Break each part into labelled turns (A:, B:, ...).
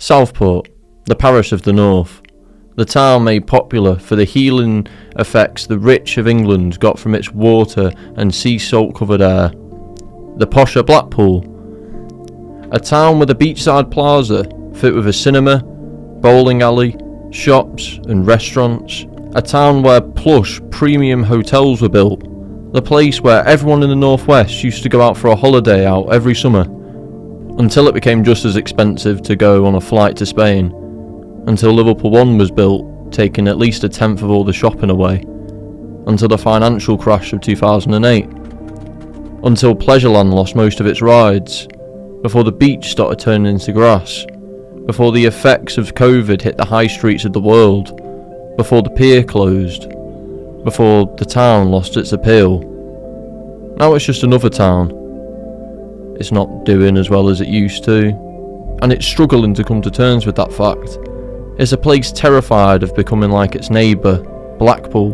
A: Southport, the parish of the north. The town made popular for the healing effects the rich of England got from its water and sea salt covered air. The posher Blackpool, a town with a beachside plaza fit with a cinema, bowling alley, shops and restaurants. A town where plush premium hotels were built. The place where everyone in the northwest used to go out for a holiday out every summer. Until it became just as expensive to go on a flight to Spain. Until Liverpool 1 was built, taking at least a tenth of all the shopping away. Until the financial crash of 2008. Until Pleasureland lost most of its rides. Before the beach started turning into grass. Before the effects of COVID hit the high streets of the world. Before the pier closed. Before the town lost its appeal. Now it's just another town. It's not doing as well as it used to, and it's struggling to come to terms with that fact. It's a place terrified of becoming like its neighbour, Blackpool.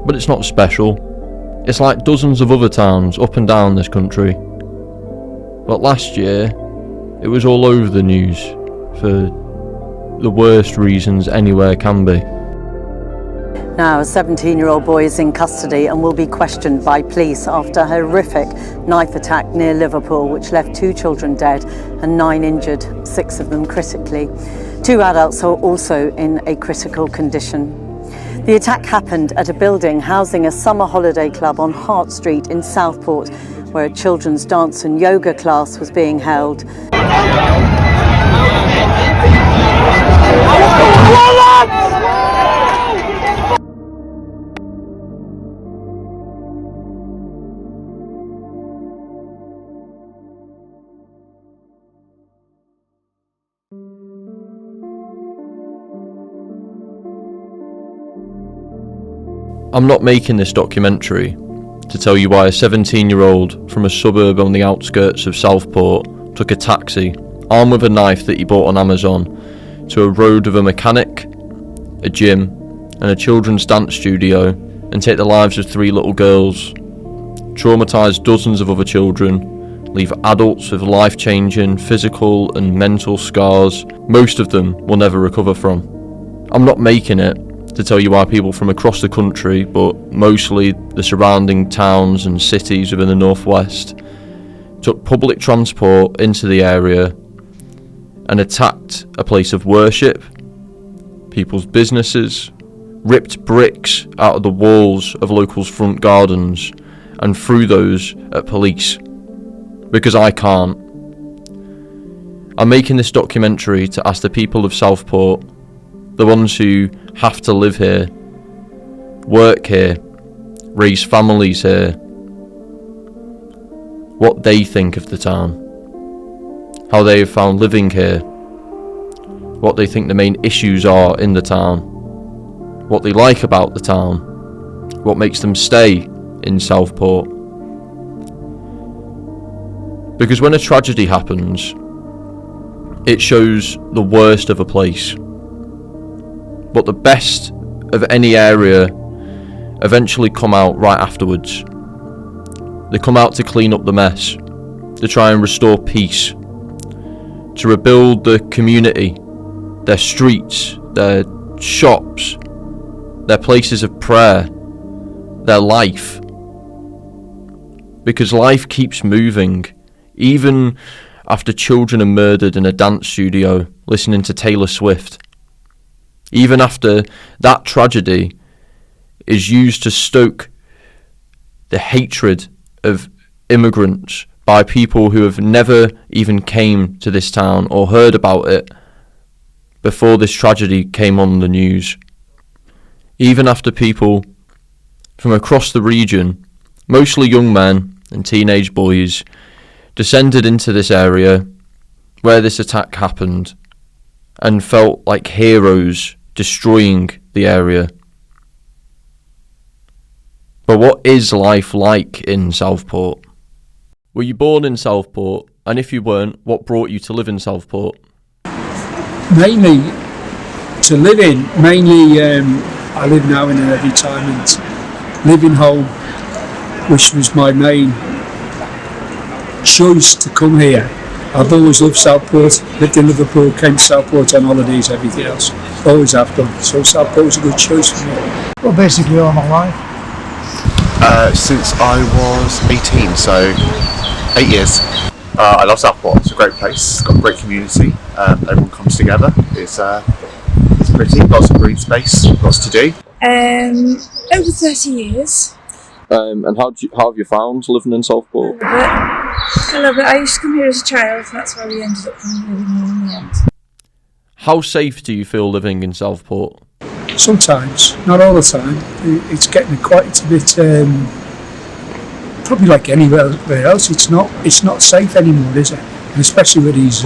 A: But it's not special. It's like dozens of other towns up and down this country. But last year, it was all over the news for the worst reasons anywhere can be.
B: Now, a 17-year-old boy is in custody and will be questioned by police after a horrific knife attack near Liverpool, which left 2 children dead and 9 injured, 6 of them critically. 2 adults are also in a critical condition. The attack happened at a building housing a summer holiday club on Hart Street in Southport, where a children's dance and yoga class was being held.
A: I'm not making this documentary to tell you why a 17-year-old from a suburb on the outskirts of Southport took a taxi, armed with a knife that he bought on Amazon, to a road with a mechanic, a gym, and a children's dance studio, and take the lives of 3 little girls, traumatise dozens of other children, leave adults with life-changing physical and mental scars most of them will never recover from. I'm not making it to tell you why people from across the country, but mostly the surrounding towns and cities within the northwest, took public transport into the area and attacked a place of worship, people's businesses, ripped bricks out of the walls of locals' front gardens and threw those at police. Because I can't. I'm making this documentary to ask the people of Southport, the ones who have to live here, work here, raise families here, what they think of the town, how they have found living here, what they think the main issues are in the town, what they like about the town, what makes them stay in Southport. Because when a tragedy happens, it shows the worst of a place. But the best of any area eventually come out right afterwards. They come out to clean up the mess, to try and restore peace, to rebuild the community, their streets, their shops, their places of prayer, their life. Because life keeps moving, even after children are murdered in a dance studio listening to Taylor Swift. Even after that tragedy is used to stoke the hatred of immigrants by people who have never even came to this town or heard about it before this tragedy came on the news. Even after people from across the region, mostly young men and teenage boys, descended into this area where this attack happened and felt like heroes destroying the area. But what is life like in Southport? Were you born in Southport? And if you weren't, what brought you to live in Southport?
C: Mainly to live in, I live now in a retirement living home, which was my main choice to come here. I've always loved Southport, lived in Liverpool, came to Southport on holidays, everything else. Always have done. So Southport's a good choice for me.
D: Well, basically all my life.
E: Since I was 18, so 8 years. I love Southport. It's a great place. It's got a great community. Everyone comes together. It's pretty. Lots of green space. Lots to do.
F: Over 30 years.
A: And how have you found living in Southport?
F: I love it. I used to come here as a child, and that's why we ended up living here in the end.
A: How safe do you feel living in Southport?
C: Sometimes, not all the time. It's getting quite a bit. Probably like anywhere else, it's not safe anymore, is it? And especially with these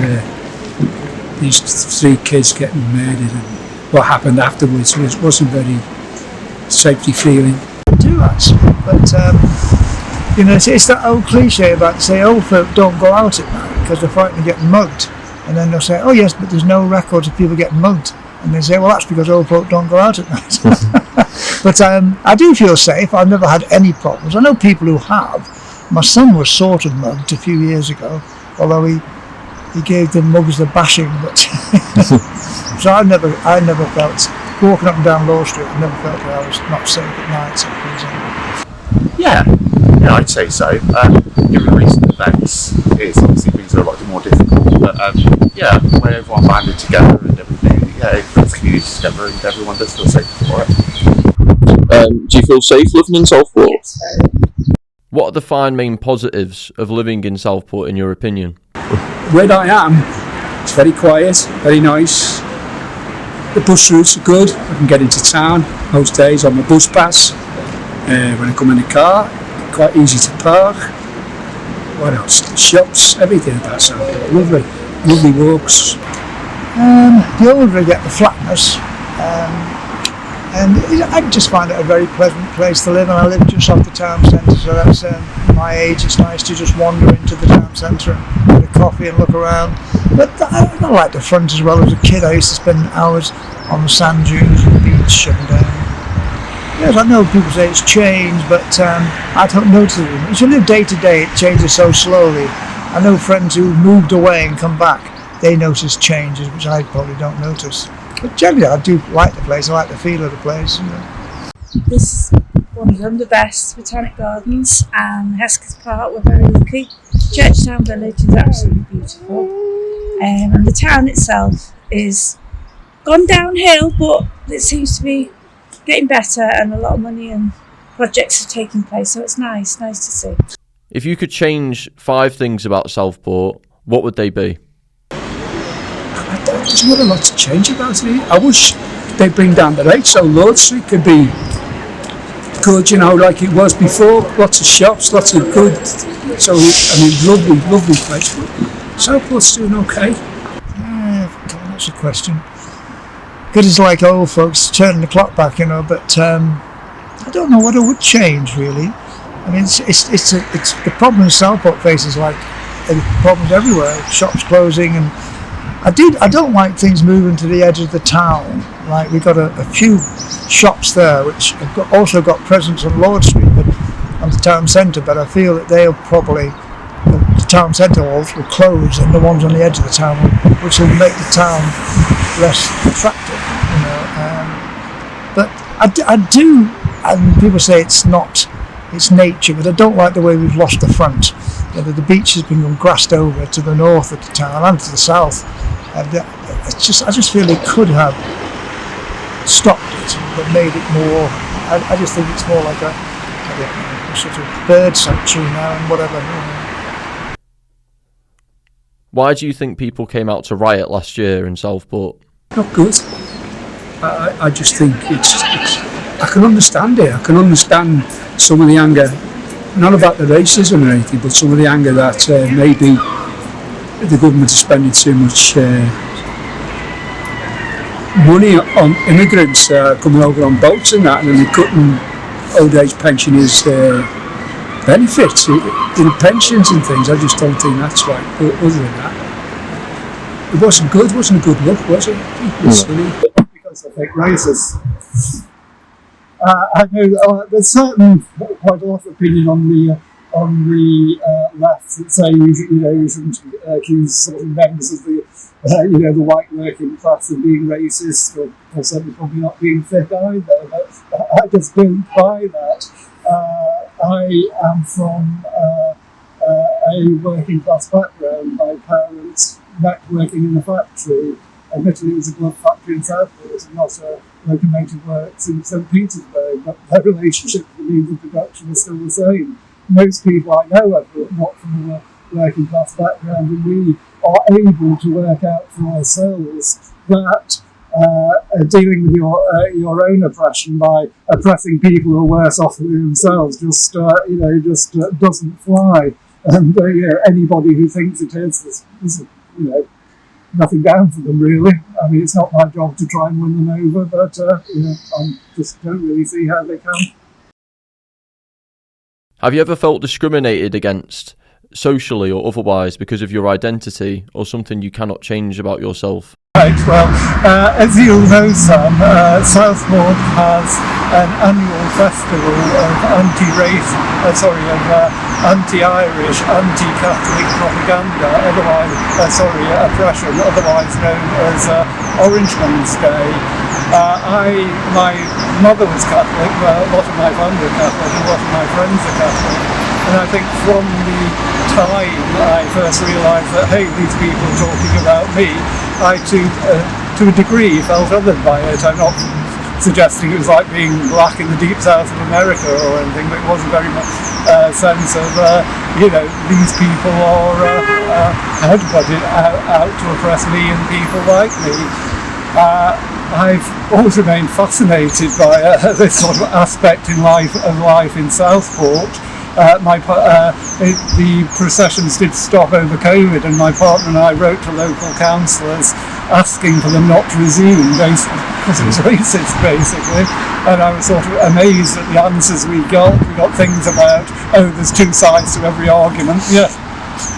C: 3 kids getting murdered and what happened afterwards, it wasn't very safety feeling.
D: I do actually, but it's that old cliche about say old folk don't go out at night because they're frightened of getting mugged, and then they'll say, oh yes, but there's no records of people getting mugged, and they say, well, that's because old folk don't go out at night. But I do feel safe. I've never had any problems. I know people who have. My son was sort of mugged a few years ago, although he gave the muggers the bashing. But so I never felt walking up and down Law Street. I never felt that I was not safe at night. So, for example.
E: Yeah, I'd say so. Given recent events, it's obviously things are a lot more difficult. But when everyone banded together and everything, it brings communities together and everyone does feel safe for it.
A: Do you feel safe living in Southport?
F: Yes.
A: What are the 5 main positives of living in Southport in your opinion?
C: Where I am, it's very quiet, very nice. The bus routes are good. I can get into town most days on my bus pass. When I come in the car, quite easy to park. What else? The shops, everything about Southport. Lovely walks.
D: The older I get, the flatness. And I just find it a very pleasant place to live, and I live just off the town centre, so that's my age. It's nice to just wander into the town centre and get a coffee and look around. But I like the front as well. As a kid, I used to spend hours on the sand dunes and the beach, and yes, I know people say it's changed, but I don't notice it. As you live day to day, it changes so slowly. I know friends who moved away and come back, they notice changes, which I probably don't notice. But generally, I do like the place. I like the feel of the place.
F: This is one of them, the best. Botanic Gardens and Hesketh Park. We're very lucky. Churchtown Village is absolutely beautiful, and the town itself is gone downhill, but it seems to be getting better, and a lot of money and projects are taking place. So it's nice to see.
A: If you could change 5 things about Southport, what would they be?
C: There's not a lot to change about it. I wish they bring down the rates so Lord Street could be good, like it was before. Lots of shops, lots of good. So, lovely place. Southport's doing okay.
D: That's a question. Good as like old folks turning the clock back, but I don't know what it would change really. I mean, it's the problem in Southport faces like problems everywhere. Shops closing, and I don't like things moving to the edge of the town. Like we've got a few shops there which have also got presence on Lord Street, but on the town centre. But I feel that they'll probably the town centre halls will close, and the ones on the edge of the town, which will make the town less attractive. But I do, and people say it's nature, but I don't like the way we've lost the front. The beach has been grassed over to the north of the town and to the south. I just feel they could have stopped it, but made it more. I just think it's more like a sort of bird sanctuary now and whatever.
A: Why do you think people came out to riot last year in Southport?
C: Not good. I just think I can understand it. I can understand some of the anger, not about the racism or anything, but some of the anger that maybe the government is spending too much money on immigrants coming over on boats and that, and then they're cutting old age pensioners' benefits in pensions and things. I just don't think that's right. But other than that, it wasn't good. It wasn't a good look, was it? It was silly.
G: Because they're fake racist. I know there's certainly quite a lot of opinion on on the left that say you shouldn't accuse sort of members of the the white working class of being racist, or certainly probably not being thick either. But I just don't buy that. I am from a working class background. My parents met working in a factory. Admittedly, it was a glove factory in Southport and not a locomotive works in St Petersburg, but their relationship to the means of production is still the same. Most people I know are not from a working class background, and we are able to work out for ourselves that dealing with your own oppression by oppressing people who are worse off than themselves just doesn't fly. And anybody who thinks it is nothing down for them, really. I mean, it's not my job to try and win them over, but I just don't really see how they can.
A: Have you ever felt discriminated against, socially or otherwise, because of your identity or something you cannot change about yourself?
G: Right, well, as you know, Sam, Southport has an annual festival of anti-Irish, anti-Catholic propaganda, oppression, otherwise known as Orangeman's Day. My mother was Catholic, a lot of my family are Catholic, and a lot of my friends are Catholic. And I think from the time I first realised that, hey, these people are talking about me, I too, to a degree, felt othered by it. I'm not suggesting it was like being black in the deep south of America or anything, but it was a very much sense of, these people are out to oppress me and people like me. I've always remained fascinated by this sort of aspect in life in Southport. The processions did stop over COVID, and my partner and I wrote to local councillors asking for them not to resume because it was racist, basically. And I was sort of amazed at the answers we got. We got things about, there's two sides to every argument. Yeah.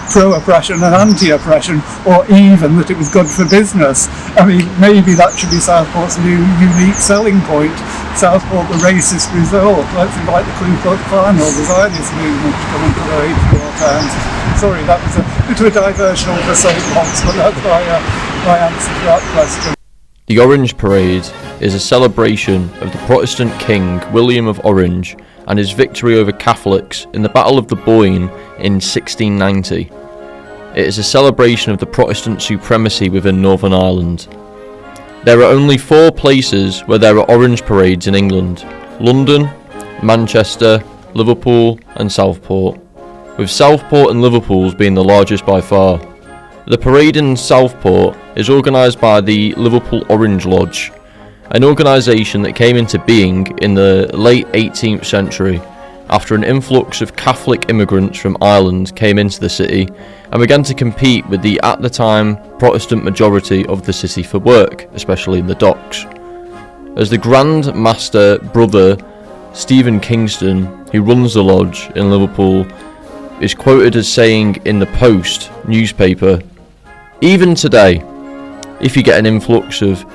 G: Pro-oppression and anti-oppression, or even that it was good for business. I mean, maybe that should be Southport's new unique selling point. Southport, the racist resort. Let's invite the Ku Klux Klan or the Zionist movement to come and put our aid through our towns. Sorry, that was a bit of a diversion on the soapbox, but that's my answer to that question.
A: The Orange Parade is a celebration of the Protestant King William of Orange and his victory over Catholics in the Battle of the Boyne in 1690. It is a celebration of the Protestant supremacy within Northern Ireland. There are only 4 places where there are Orange Parades in England: London, Manchester, Liverpool and Southport, with Southport and Liverpool's being the largest by far. The parade in Southport is organised by the Liverpool Orange Lodge, an organisation that came into being in the late 18th century after an influx of Catholic immigrants from Ireland came into the city and began to compete with the at the time Protestant majority of the city for work, especially in the docks. As the Grand Master Brother Stephen Kingston, who runs the lodge in Liverpool, is quoted as saying in the Post newspaper, "Even today, if you get an influx of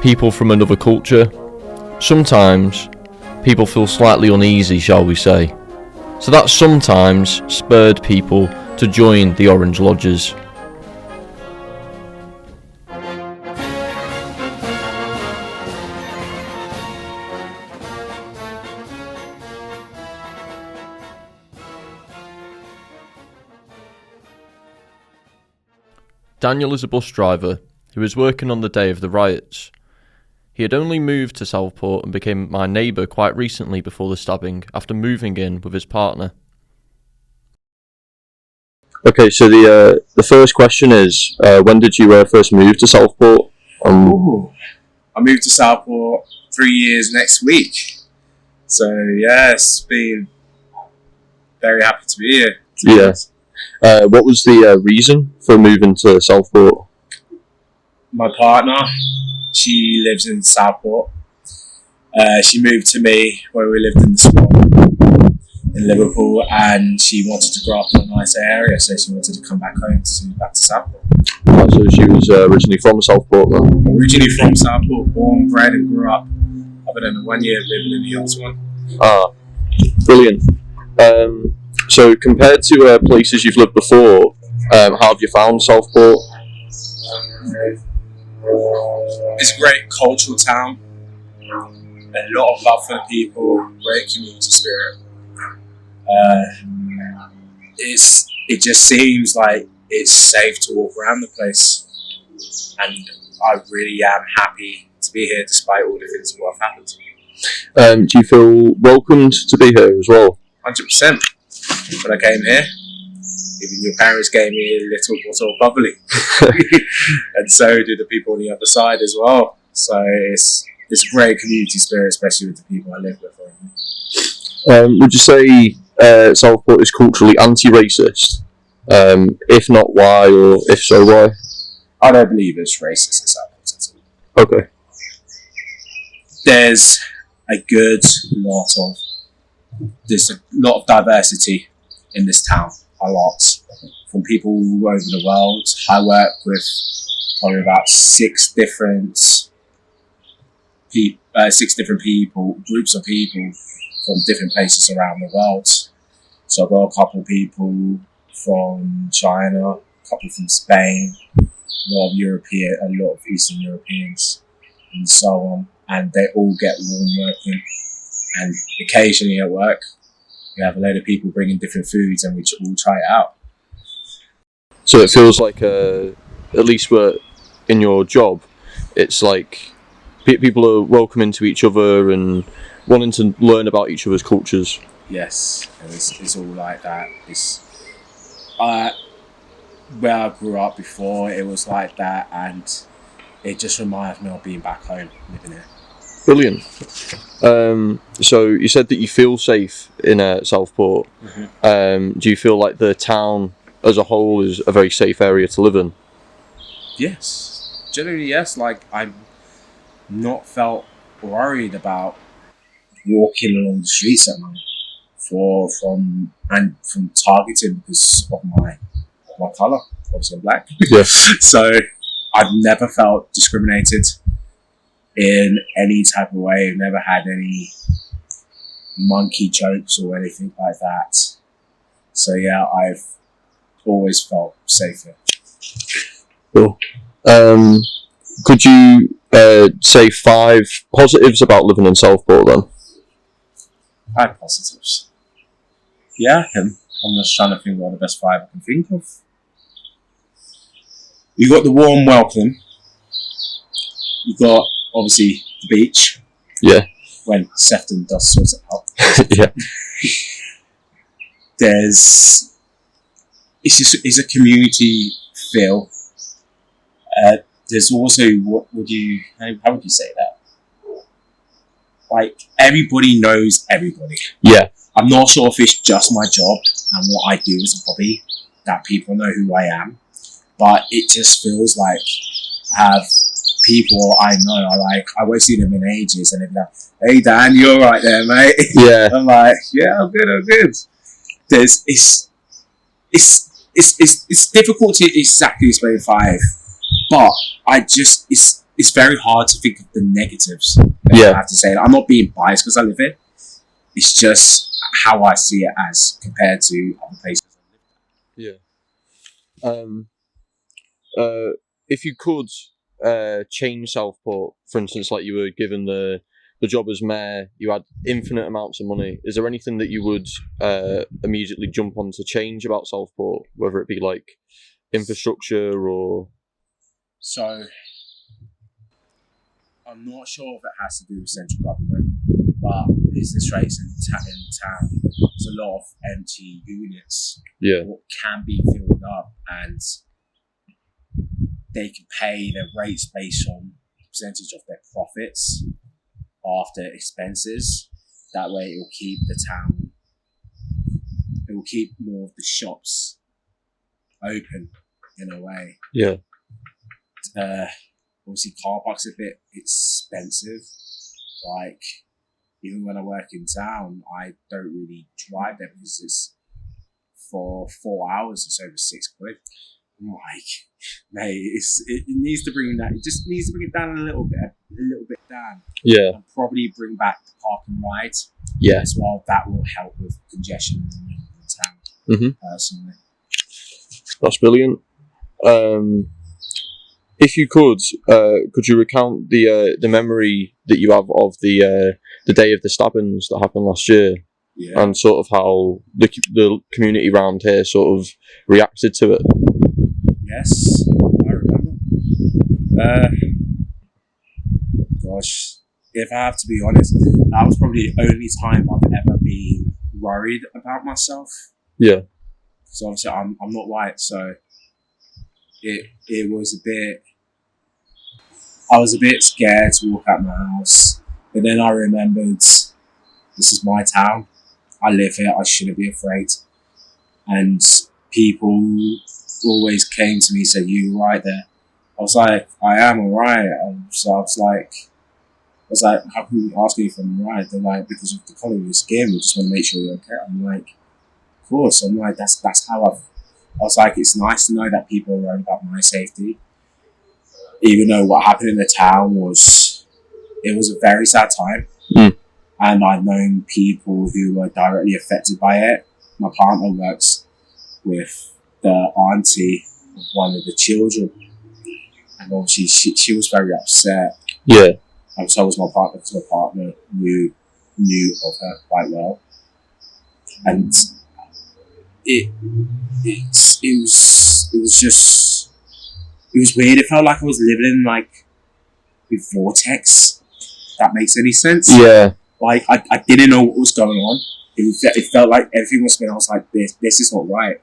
A: people from another culture, sometimes people feel slightly uneasy, shall we say. So that sometimes spurred people to join the Orange Lodges." Daniel is a bus driver who was working on the day of the riots. He had only moved to Southport and became my neighbour quite recently before the stabbing, after moving in with his partner. Okay, so the first question is, when did you first move to Southport?
H: I moved to Southport 3 years next week. So yeah, it's been very happy to be here.
A: Yeah. What was the reason for moving to Southport?
H: My partner, she lives in Southport. She moved to me where we lived in the Swan in Liverpool, and she wanted to grow up in a nicer area, so she wanted to come back home back to Southport.
A: Oh, so she was originally from Southport then?
H: Originally from Southport, born, bred and grew up, other than 1 year living in the Hills one.
A: Ah, brilliant. So compared to places you've lived before, how have you found Southport?
H: It's a great cultural town. A lot of love for the people. Great community spirit. It just seems like it's safe to walk around the place, and I really am happy to be here despite all the things that have happened.
A: Do you feel welcomed to be here as well?
H: 100%. When I came here, even your parents gave me a little bottle of bubbly, and so do the people on the other side as well. So it's a great community spirit, especially with the people I live with.
A: Would you say Southport is culturally anti-racist? If not, why? Or if so, why?
H: I don't believe it's racist in Southport at all.
A: Okay.
H: There's a lot of diversity in this town. A lot. From people all over the world. I work with probably about six different people, groups of people from different places around the world. So I've got a couple of people from China, a couple from Spain, a lot of Eastern Europeans, and so on. And they all get warm welcome. And occasionally at work, we have a load of people bringing different foods, and we all try it out.
A: So it feels like, at least in your job, it's like people are welcoming to each other and wanting to learn about each other's cultures.
H: Yes, it's all like that. Where I grew up before, it was like that, and it just reminds me of being back home, living here.
A: Brilliant. So you said that you feel safe in Southport.
H: Mm-hmm.
A: Do you feel like the town as a whole is a very safe area to live in?
H: Yes, generally yes. Like, I'm not felt worried about walking along the streets at night from targeting because of my colour. Obviously, I'm black.
A: Yeah.
H: So I've never felt discriminated in any type of way. I've never had any monkey jokes or anything like that. So yeah, I've always felt safe here.
A: Cool. Could you say 5 positives about living in Southport then?
H: 5 positives. Yeah, I'm just trying to think what the best 5 I can think of. You got the warm welcome. You got obviously the beach.
A: Yeah.
H: When Sefton does sort it out.
A: Yeah.
H: It's a community feel. There's also how would you say that? Like, everybody knows everybody.
A: Yeah.
H: I'm not sure if it's just my job and what I do as a hobby that people know who I am, but it just feels like I have people I know. I won't see them in ages, and they're like, "Hey Dan, you're right there, mate."
A: Yeah.
H: I'm like, "Yeah, I'm good." It's difficult to exactly explain 5, but it's very hard to think of the negatives.
A: Yeah.
H: I have to say, I'm not being biased because I live here. It's just how I see it as compared to other places.
A: Yeah. If you could change Southport, for instance, like you were given the job as mayor, you had infinite amounts of money, is there anything that you would immediately jump on to change about Southport, whether it be like infrastructure or...
H: So, I'm not sure if it has to do with central government, but business rates in town, there's a lot of empty units.
A: Yeah.
H: What can be filled up, and they can pay their rates based on the percentage of their profits after expenses. That way it will keep the town, it will keep more of the shops open in a way.
A: Yeah.
H: Obviously car parks a bit expensive. Like, even when I work in town, I don't really drive there because it's for 4 hours, it's over £6. I'm like, mate, it needs to bring that. It just needs to bring it down a little bit down.
A: Yeah.
H: And probably bring back the park and ride.
A: Yeah.
H: As well. That will help with congestion in the town. personally.
A: That's brilliant. If you could you recount the memory that you have of the day of the stabbings that happened last year, and sort of how the community around here sort of reacted to it?
H: Yes, I remember. Gosh, if I have to be honest, that was probably the only time I've ever been worried about myself.
A: Yeah.
H: Because obviously I'm not white, so it was a bit. I was a bit scared to walk out my house, but then I remembered this is my town. I live here. I shouldn't be afraid. And people always came to me and said, "You right there?" I was like, "I am alright." So I was like, "How can you ask me if I'm alright?" They're like, "Because of the colour of your skin, we just want to make sure you're okay." I'm like, "Of course." I'm like, "That's how I was like, it's nice to know that people are worried about my safety." Even though what happened in the town was a very sad time. And I've known people who were directly affected by it. My partner works with the auntie of one of the children, and obviously she was very upset.
A: Yeah.
H: And so was my partner, because my partner knew of her quite well. And it was weird. It felt like I was living in like a vortex. If that makes any sense?
A: Yeah.
H: Like I didn't know what was going on. It felt like everything was going. I was like, this is not right.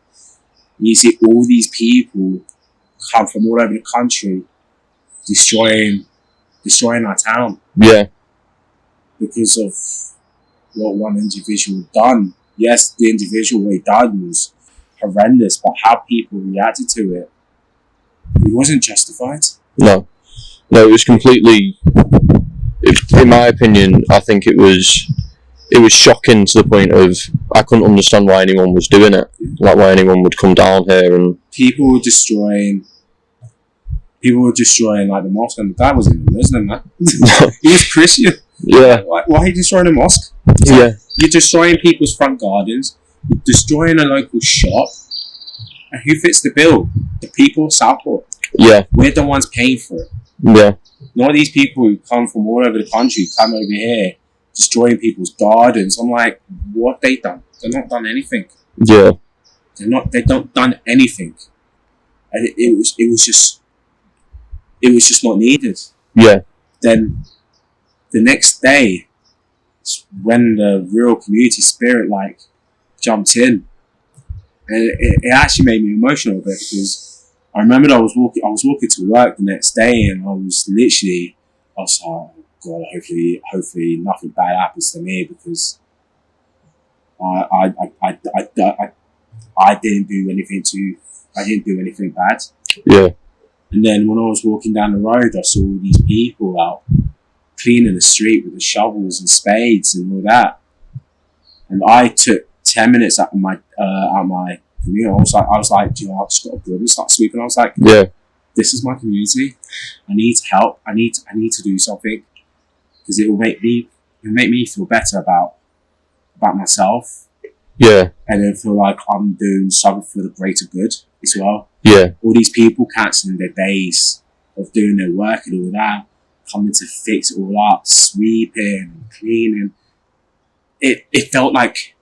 H: And you see all these people come from all over the country, destroying our town.
A: Yeah.
H: Because of what one individual done. Yes, the individual what he done was horrendous, but how people reacted to it wasn't justified.
A: No, it was completely. In my opinion, I think it was shocking to the point of I couldn't understand why anyone was doing it. Like why anyone would come down here and
H: people were destroying like the mosque, and the guy wasn't a Muslim, man. He was Christian.
A: Yeah.
H: Why are you destroying a mosque?
A: Yeah.
H: You're destroying people's front gardens. You're destroying a local shop. And who fits the bill? The people of Southport.
A: Yeah.
H: We're the ones paying for it.
A: Yeah.
H: Not these people who come from all over the country, come over here, destroying people's gardens. I'm like, what have they done? They've not done anything.
A: Yeah.
H: They don't done anything. And it was just not needed.
A: Yeah.
H: Then the next day, when the real community spirit like jumped in, and it actually made me emotional a bit, because I remember I was walking to work the next day, and I was like, oh God, hopefully nothing bad happens to me, because I didn't do anything bad.
A: Yeah.
H: And then when I was walking down the road, I saw all these people out cleaning the street with the shovels and spades and all that. And I took 10 minutes out of my community. I was like, do you know, I just got to go and start sweeping. I was like,
A: yeah,
H: this is my community. I need to help. I need to do something, because it will make me feel better about myself.
A: Yeah.
H: And then feel like I'm doing something for the greater good as well.
A: Yeah.
H: All these people cancelling their days of doing their work and all that, coming to fix it all up, sweeping and cleaning. It felt like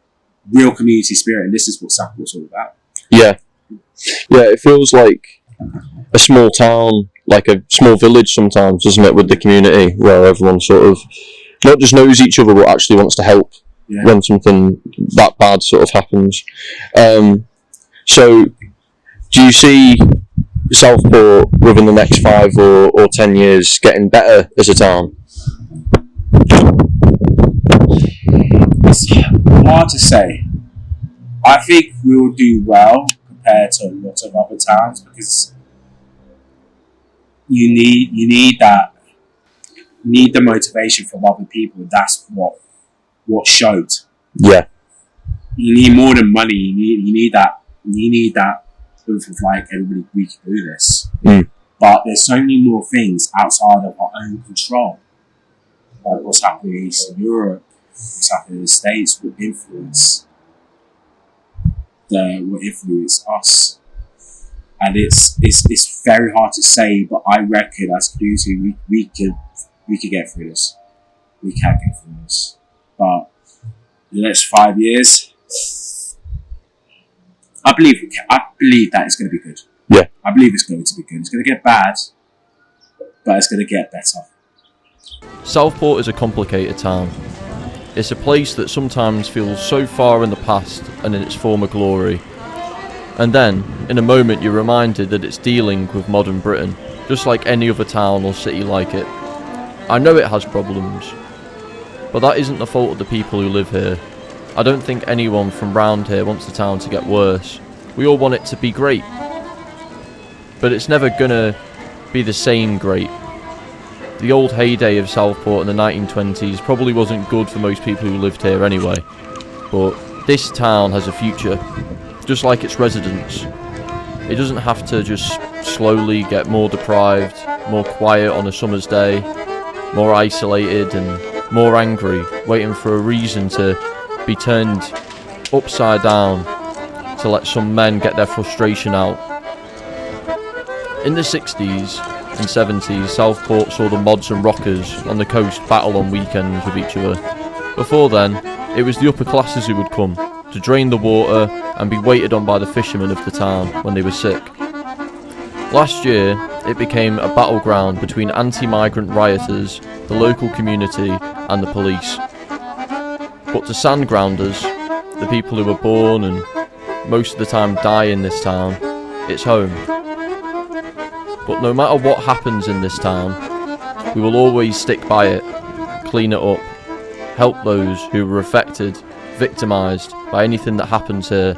H: real community spirit, and this is what Southport's all about.
A: Yeah. Yeah, it feels like a small town, like a small village sometimes, doesn't it, with the community, where everyone sort of not just knows each other, but actually wants to help when something that bad sort of happens. So, do you see Southport within the next 5 or 10 years getting better as a town?
H: It's hard to say. I think we'll do well compared to a lot of other towns, because you need the motivation from other people. That's what showed.
A: Yeah.
H: You need more than money. You need that proof of like, everybody, we can do this. But there's so many more things outside of our own control, like what's happening in Eastern Europe, what's happening in the States with influence. will influence us. And it's very hard to say, but I reckon as a community we could get through this. We can get through this. But in the next 5 years, I believe that it's going to be good.
A: Yeah.
H: I believe it's going to be good. It's going to get bad, but it's going to get better.
A: Southport is a complicated town. It's a place that sometimes feels so far in the past and in its former glory. And then, in a moment, you're reminded that it's dealing with modern Britain, just like any other town or city like it. I know it has problems, but that isn't the fault of the people who live here. I don't think anyone from round here wants the town to get worse. We all want it to be great. But it's never gonna be the same great. The old heyday of Southport in the 1920s probably wasn't good for most people who lived here anyway. But this town has a future, just like its residents. It doesn't have to just slowly get more deprived, more quiet on a summer's day, more isolated and more angry, waiting for a reason to be turned upside down to let some men get their frustration out. In the 60s and 70s, Southport saw the mods and rockers on the coast battle on weekends with each other. Before then, it was the upper classes who would come to drain the water and be waited on by the fishermen of the town when they were sick. Last year, it became a battleground between anti-migrant rioters, the local community and the police. But to sandgrounders, the people who were born and most of the time die in this town, it's home. But no matter what happens in this town, we will always stick by it, clean it up, help those who were affected, victimised by anything that happens here.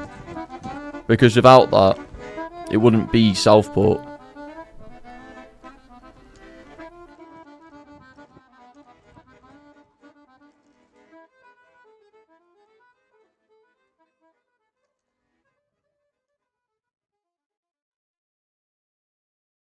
A: Because without that, it wouldn't be Southport.